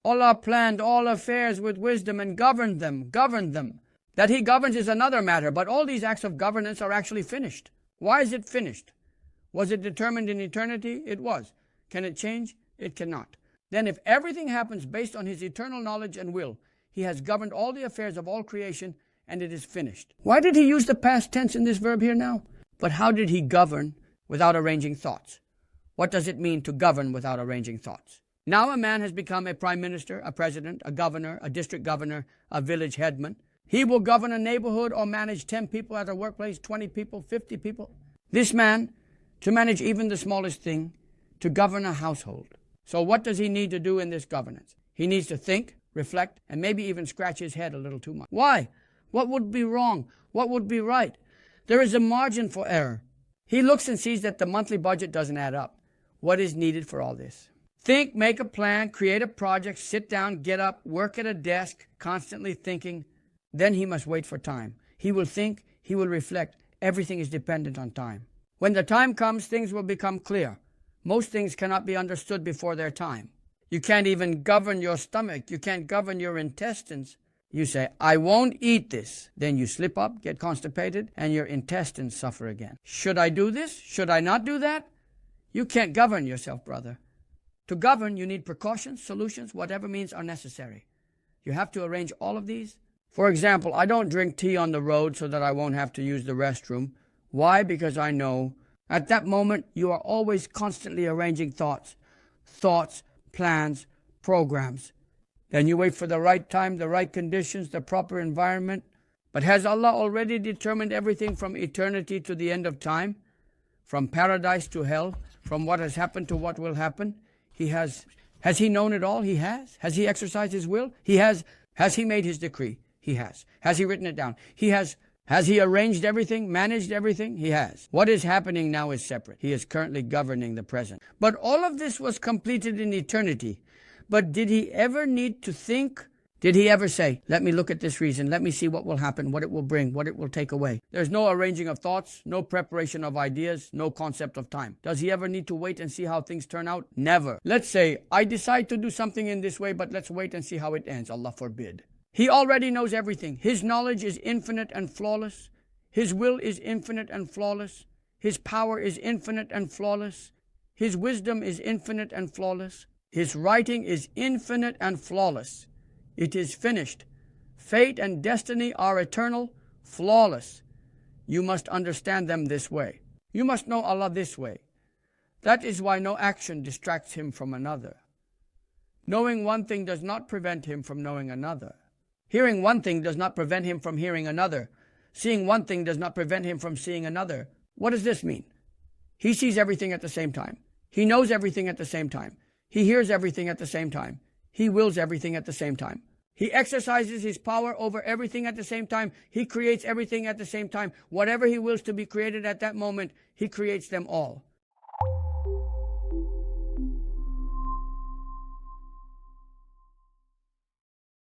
Allah planned all affairs with wisdom and governed them. That he governs is another matter, but all these acts of governance are actually finished. Why is it finished? Was it determined in eternity? It was. Can it change? It cannot. Then if everything happens based on his eternal knowledge and will, he has governed all the affairs of all creation, and it is finished. Why did he use the past tense in this verb here now? But how did he govern without arranging thoughts? What does it mean to govern without arranging thoughts? Now a man has become a prime minister, a president, a governor, a district governor, a village headman. He will govern a neighborhood or manage 10 people at a workplace, 20 people, 50 people. This man, to manage even the smallest thing, to govern a household. So what does he need to do in this governance? He needs to think, reflect, and maybe even scratch his head a little too much. Why? What would be wrong? What would be right? There is a margin for error. He looks and sees that the monthly budget doesn't add up. What is needed for all this? Think, make a plan, create a project, sit down, get up, work at a desk, constantly thinking. Then he must wait for time. He will think, he will reflect. Everything is dependent on time. When the time comes, things will become clear. Most things cannot be understood before their time. You can't even govern your stomach. You can't govern your intestines. You say, I won't eat this. Then you slip up, get constipated, and your intestines suffer again. Should I do this? Should I not do that? You can't govern yourself, brother. To govern, you need precautions, solutions, whatever means are necessary. You have to arrange all of these. For example, I don't drink tea on the road so that I won't have to use the restroom. Why? Because I know at that moment you are always constantly arranging thoughts, plans, programs. Then you wait for the right time, the right conditions, the proper environment. But has Allah already determined everything from eternity to the end of time? From paradise to hell? From what has happened to what will happen? Has he known it all? He has. Has he exercised his will? He has. Has he made his decree? He has. Has he written it down? He has. Has he arranged everything, managed everything? He has. What is happening now is separate. He is currently governing the present. But all of this was completed in eternity. But did he ever need to think? Did he ever say, let me look at this reason, let me see what will happen, what it will bring, what it will take away? There's no arranging of thoughts, no preparation of ideas, no concept of time. Does he ever need to wait and see how things turn out? Never. Let's say, I decide to do something in this way, but let's wait and see how it ends. Allah forbid. He already knows everything. His knowledge is infinite and flawless. His will is infinite and flawless. His power is infinite and flawless. His wisdom is infinite and flawless. His writing is infinite and flawless. It is finished. Fate and destiny are eternal, flawless. You must understand them this way. You must know Allah this way. That is why no action distracts him from another. Knowing one thing does not prevent him from knowing another. Hearing one thing does not prevent him from hearing another. Seeing one thing does not prevent him from seeing another. What does this mean? He sees everything at the same time. He knows everything at the same time. He hears everything at the same time. He wills everything at the same time. He exercises his power over everything at the same time. He creates everything at the same time. Whatever he wills to be created at that moment, he creates them all.